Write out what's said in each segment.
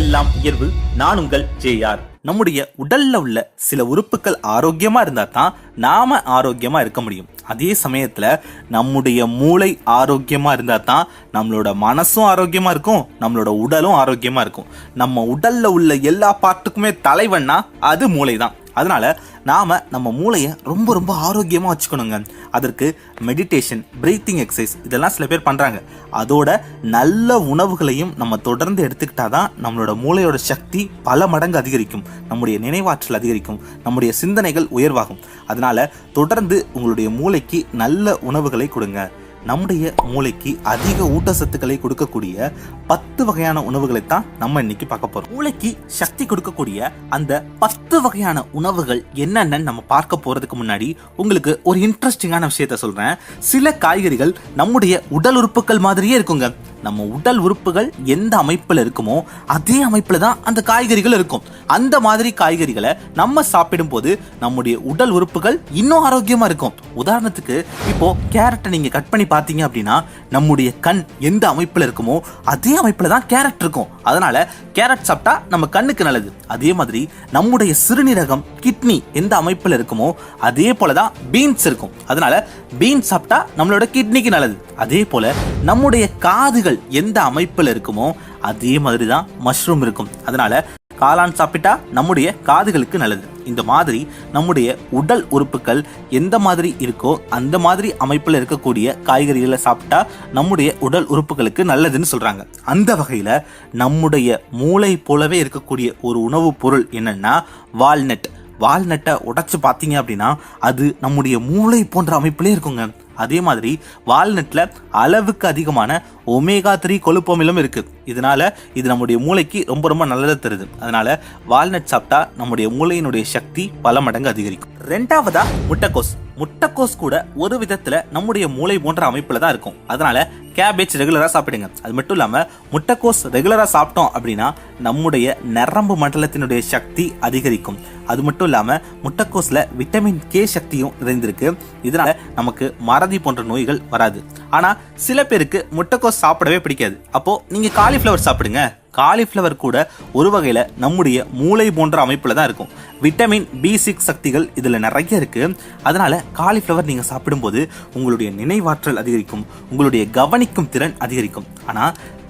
எல்லாம் உயர்வு. நான் உங்கள் ஜேஆர். நம்முடைய உடல்ல உள்ள சில உறுப்புகள் ஆரோக்கியமா இருந்தா தான் நாம ஆரோக்கியமா இருக்க முடியும். அதே சமயத்துல நம்முடைய மூளை ஆரோக்கியமா இருந்தா தான் நம்மளோட மனசும் ஆரோக்கியமா இருக்கும், நம்மளோட உடலும் ஆரோக்கியமா இருக்கும். நம்ம உடல்ல உள்ள எல்லா பார்ட்டுக்குமே தலைவன்னா அது மூளை தான். அதனால நாம நம்ம மூளையை ரொம்ப ரொம்ப ஆரோக்கியமா வச்சுக்கணுங்க. அதற்கு மெடிடேஷன், பிரீத்திங் எக்ஸசைஸ் இதெல்லாம் சில பேர் பண்றாங்க. அதோட நல்ல உணவுகளையும் நம்ம தொடர்ந்து எடுத்துக்கிட்டாதான் நம்மளோட மூளையோட சக்தி பல மடங்கு அதிகரிக்கும், நம்முடைய நினைவாற்றல் அதிகரிக்கும், நம்முடைய சிந்தனைகள் உயர்வாகும். அதனால தொடர்ந்து உங்களுடைய மூளைக்கு நல்ல உணவுகளை கொடுங்க. நம்முடைய மூளைக்கு அதிக ஊட்டச்சத்துக்களை கொடுக்கக்கூடிய 10 வகையான உணவுகளை தான் நம்ம இன்னைக்கு பார்க்க போறோம். மூளைக்கு சக்தி கொடுக்கக்கூடிய அந்த 10 வகையான உணவுகள் என்னென்னு நம்ம பார்க்க போறதுக்கு முன்னாடி உங்களுக்கு ஒரு இன்ட்ரெஸ்டிங்கான விஷயத்த சொல்றேன். சில காய்கறிகள் நம்முடைய உடல் உறுப்புகள் மாதிரியே இருக்குங்க. நம்ம உடல் உறுப்புகள் எந்த அமைப்புல இருக்குமோ அதே அமைப்புல தான் அந்த காய்கறிகள் இருக்கும். அந்த மாதிரி காய்கறிகளை நம்ம சாப்பிடும் போது நம்முடைய உடல் உறுப்புகள் இன்னும் ஆரோக்கியமா இருக்கும். உதாரணத்துக்கு இப்போ கேரட்டை நீங்க கட் பண்ணி பார்த்தீங்க அப்படின்னா நம்முடைய கண் எந்த அமைப்புல இருக்குமோ அதே அமைப்புல தான் கேரட் இருக்கும். அதனால கேரட் சாப்பிட்டா நம்ம கண்ணுக்கு நல்லது. அதே மாதிரி நம்முடைய சிறுநீரகம், கிட்னி எந்த அமைப்புல இருக்குமோ அதே போலதான் பீன்ஸ் இருக்கும். அதனால பீன்ஸ் சாப்பிட்டா நம்மளோட கிட்னிக்கு நல்லது. அதே போல நம்முடைய காதுகள் எந்த அமைப்புல இருக்குமோ அதே மாதிரி தான் மஷ்ரூம் இருக்கும். அதனால காளான் சாப்பிட்டா நம்முடைய காதுகளுக்கு நல்லது. இந்த மாதிரி நம்முடைய உடல் உறுப்புகள் எந்த மாதிரி இருக்கோ அந்த மாதிரி அமைப்புல இருக்கக்கூடிய காய்கறிகளை சாப்பிட்டா நம்முடைய உடல் உறுப்புகளுக்கு நல்லதுன்னு சொல்றாங்க. அந்த வகையில நம்முடைய மூளை போலவே இருக்கக்கூடிய ஒரு உணவு பொருள் என்னன்னா வால்நட். வால்நட்டை உடைச்சு பார்த்தீங்க அப்படின்னா அது நம்முடைய மூளை போன்ற அமைப்பிலே இருக்குங்க. அதே மாதிரி வால்நட்ல அளவுக்கு அதிகமான ஒமேகா 3 கொழுப்பு அமிலம் இருக்கு. இதனால இது நம்முடைய மூளைக்கு ரொம்ப ரொம்ப நல்லதை தருது. அதனால வால்நட் சாப்பிட்டா நம்முடைய மூளையினுடைய சக்தி பல மடங்கு அதிகரிக்கும். ரெண்டாவதா முட்டைக்கோஸ். முட்டைக்கோஸ் கூட ஒரு விதத்துல நம்முடைய மூளை போன்ற அமைப்புல தான் இருக்கும். அதனால கேபேஜ் ரெகுலரா சாப்பிடுங்க. அது மட்டும் இல்லாம முட்டைக்கோஸ் ரெகுலரா சாப்பிட்டோம் அப்படின்னா நம்முடைய நரம்பு மண்டலத்தினுடைய சக்தி அதிகரிக்கும். அது மட்டும் இல்லாம முட்டைக்கோஸ்ல விட்டமின் கே சக்தியும் நிறைந்திருக்கு. இதனால நமக்கு மறதி போன்ற நோய்கள் வராது. ஆனா சில பேருக்கு முட்டைக்கோஸ் சாப்பிடவே பிடிக்காது. அப்போ நீங்க காலிஃபிளவர் சாப்பிடுங்க. காலிஃபிளவர் கூட ஒரு வகையில நம்முடைய மூளை போன்ற அமைப்புல தான் இருக்கும். விட்டமின் B6 சக்திகள் இதுல நிறைய இருக்கு. அதனால காலிஃபிளவர் நீங்க சாப்பிடும்போது உங்களுடைய நினைவாற்றல் அதிகரிக்கும், உங்களுடைய கவனிக்கும் திறன் அதிகரிக்கும். ஆனா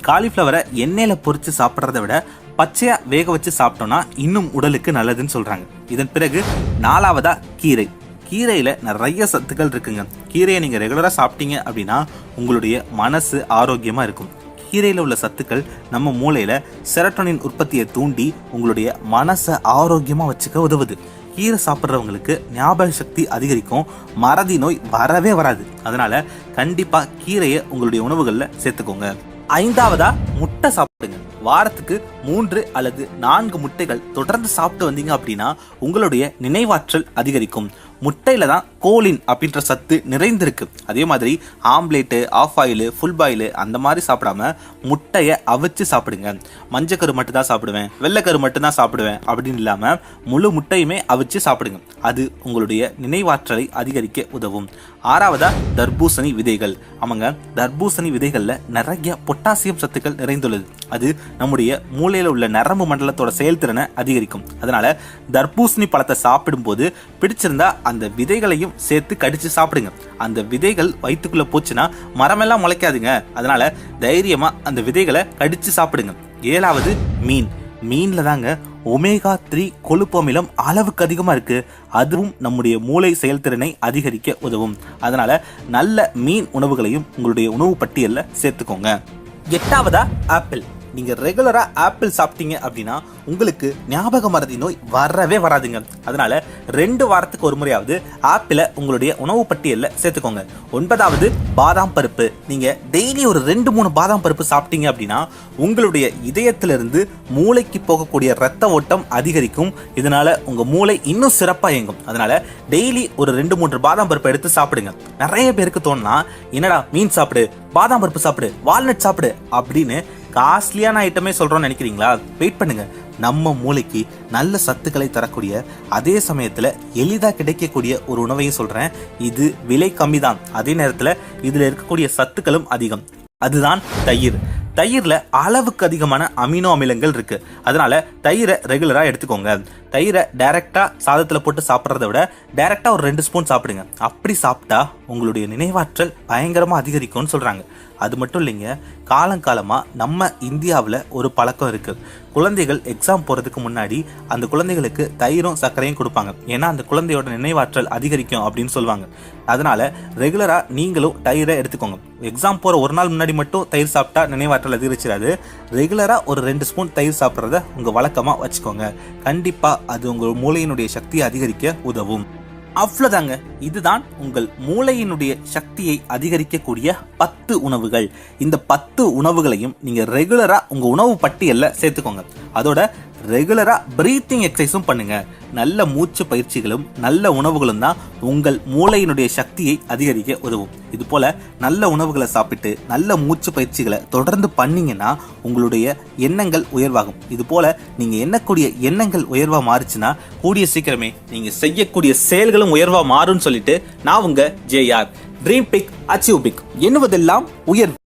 காலிஃபிளவரை எண்ணெயில பொரிச்சு சாப்பிட்றத விட பச்சையா வேக வச்சு சாப்பிட்டோம்னா இன்னும் உடலுக்கு நல்லதுன்னு சொல்றாங்க. இதன் பிறகு நாலாவதா கீரை. கீரையில நிறைய சத்துக்கள் இருக்குங்க. கீரையை நீங்க ரெகுலரா சாப்பிட்டீங்க அப்படின்னா உங்களுடைய மனசு ஆரோக்கியமா இருக்கும். கீரையில உள்ள சத்துக்கள் நம்ம மூளையில செரட்டோனின் உற்பத்தியை தூண்டி உங்களுடைய மனசை ஆரோக்கியமா வச்சுக்க உதவுது. கீரை சாப்பிட்றவங்களுக்கு ஞாபக சக்தி அதிகரிக்கும், மறதி நோய் வரவே வராது. அதனால கண்டிப்பா கீரையை உங்களுடைய உணவுகள்ல சேர்த்துக்கோங்க. ஐந்தாவதா முட்டை சாப்பிடுங்க. வாரத்துக்கு 3 அல்லது 4 முட்டைகள் தொடர்ந்து சாப்பிட்டு வந்தீங்க அப்படின்னா உங்களுடைய நினைவாற்றல் அதிகரிக்கும். முட்டையில தான் கோலின் அப்படின்ற சத்து நிறைந்திருக்கு. அதே மாதிரி omelette, half boil, full boil அந்த மாதிரி சாப்பிடாம முட்டையை அவிச்சு சாப்பிடுங்க. மஞ்சக்கரு மட்டும் தான் சாப்பிடுவேன், வெள்ளைக்கரு மட்டும் தான் சாப்பிடுவேன் அப்படின்னு இல்லாம முழு முட்டையுமே அவிச்சு சாப்பிடுங்க. அது உங்களுடைய நினைவாற்றலை அதிகரிக்க உதவும். ஆறாவதா தர்பூசணி விதைகள். ஆமாங்க, தர்பூசணி விதைகள்ல நிறைய பொட்டாசியம் சத்துக்கள் நிறைந்துள்ளது. அது நம்முடைய மூளையில உள்ள நரம்பு மண்டலத்தோட செயல்திறனை அதிகரிக்கும். அதனால தர்பூசணி பழத்தை சாப்பிடும் போது பிடிச்சிருந்தா அந்த விதைகளையும் சேர்த்து கடிச்சு சாப்பிடுங்க. அந்த விதைகள் வயிற்றுக்குள்ள போச்சுன்னா மரமெல்லாம் முளைக்காதுங்க. அதனால தைரியமா அந்த விதைகளை கடிச்சு சாப்பிடுங்க. ஏழாவது மீன். மீன்ல தாங்க ஒமேகா 3 கொழுப்பு அமிலம் அளவுக்கு அதிகமா இருக்கு. அதுவும் நம்முடைய மூளை செயல்திறனை அதிகரிக்க உதவும். அதனால நல்ல மீன் உணவுகளையும் உங்களுடைய உணவு பட்டியல்ல சேர்த்துக்கோங்க. எட்டாவதா ஆப்பிள். நீங்க ரெகுலரா ஆப்பிள் சாப்பிட்டீங்க அப்படின்னா உங்களுக்கு ஞாபக மறதி நோய் வரவே வராதுங்க. அதனால 2 வாரத்துக்கு ஒரு முறையாவது ஆப்பிளை உங்களுடைய உணவு பட்டியல்ல சேர்த்துக்கோங்க. 9வது பாதாம் பருப்பு. நீங்க டெய்லி ஒரு 2-3 பாதாம் பருப்பு சாப்பிட்டீங்க அப்படின்னா உங்களுடைய இதயத்திலிருந்து மூளைக்கு போகக்கூடிய ரத்த ஓட்டம் அதிகரிக்கும். இதனால உங்க மூளை இன்னும் சிறப்பா இயங்கும். அதனால டெய்லி ஒரு 2-3 பாதாம் பருப்பு எடுத்து சாப்பிடுங்க. நிறைய பேருக்கு தோணுனா என்னடா மீன் சாப்பிடு, பாதாம் பருப்பு சாப்பிடு, வால்நட் சாப்பிடு அப்படின்னு காஸ்ட்லியான ஐட்டமே சொல்றோம்னு நினைக்கிறீங்களா? வெயிட் பண்ணுங்க. நம்ம மூளைக்கு நல்ல சத்துக்களை தரக்கூடிய அதே சமயத்துல எளிதா கிடைக்கக்கூடிய ஒரு உணவையும் சொல்றேன். இது விலை கம்மி தான், அதே நேரத்துல இதுல இருக்கக்கூடிய சத்துக்களும் அதிகம். அதுதான் தயிர். தயிர்ல அளவுக்கு அதிகமான அமினோ அமிலங்கள் இருக்கு. அதனால தயிரை ரெகுலரா எடுத்துக்கோங்க. தயிரை டைரக்டா சாதத்துல போட்டு சாப்பிட்றத விட டைரக்டா ஒரு 2 ஸ்பூன் சாப்பிடுங்க. அப்படி சாப்பிட்டா உங்களுடைய நினைவாற்றல் பயங்கரமா அதிகரிக்கும்னு சொல்றாங்க. அது மட்டும் இல்லைங்க, காலங்காலமா நம்ம இந்தியாவில் ஒரு பழக்கம் இருக்கு. குழந்தைகள் எக்ஸாம் போறதுக்கு முன்னாடி அந்த குழந்தைகளுக்கு தயிரும் சர்க்கரையும் கொடுப்பாங்க. ஏன்னா அந்த குழந்தையோட நினைவாற்றல் அதிகரிக்கும் அப்படின்னு சொல்லுவாங்க. அதனால ரெகுலரா நீங்களும் தயிரை எடுத்துக்கோங்க. எக்ஸாம் போற ஒரு நாள் முன்னாடி மட்டும் தயிர் சாப்பிட்டா நினைவாற்றல் அதிகரிச்சிடாது. ரெகுலரா ஒரு 2 ஸ்பூன் தயிர் சாப்பிட்றத உங்க வழக்கமா வச்சுக்கோங்க. கண்டிப்பா அது உங்க மூளையினுடைய சக்தியை அதிகரிக்க உதவும். அவ்வளவுதாங்க. இதுதான் உங்கள் மூளையினுடைய சக்தியை அதிகரிக்கக்கூடிய 10 உணவுகள். இந்த 10 உணவுகளையும் நீங்க ரெகுலரா உங்க உணவு பட்டியல்ல சேர்த்துக்கோங்க. அதோட ரெகுலரா பிரீத்திங் எக்ஸசைஸும் பண்ணுங்க. நல்ல மூச்சு பயிற்சிகளும் நல்ல உணவுகளும் தான் உங்கள் மூளையினுடைய சக்தியை அதிகரிக்க உதவும். இது போல நல்ல உணவுகளை சாப்பிட்டு நல்ல மூச்சு பயிற்சிகளை தொடர்ந்து பண்ணீங்கன்னா உங்களுடைய எண்ணங்கள் உயர்வாகும். இது போல நீங்க எண்ணக்கூடிய எண்ணங்கள் உயர்வா மாறுச்சுன்னா கூடிய சீக்கிரமே நீங்க செய்யக்கூடிய செயல்களும் உயர்வா மாறும்னு சொல்லிட்டு நான் உங்க JR. Dream big achieve big, எண்ணுவதெல்லாம் உயர்வு.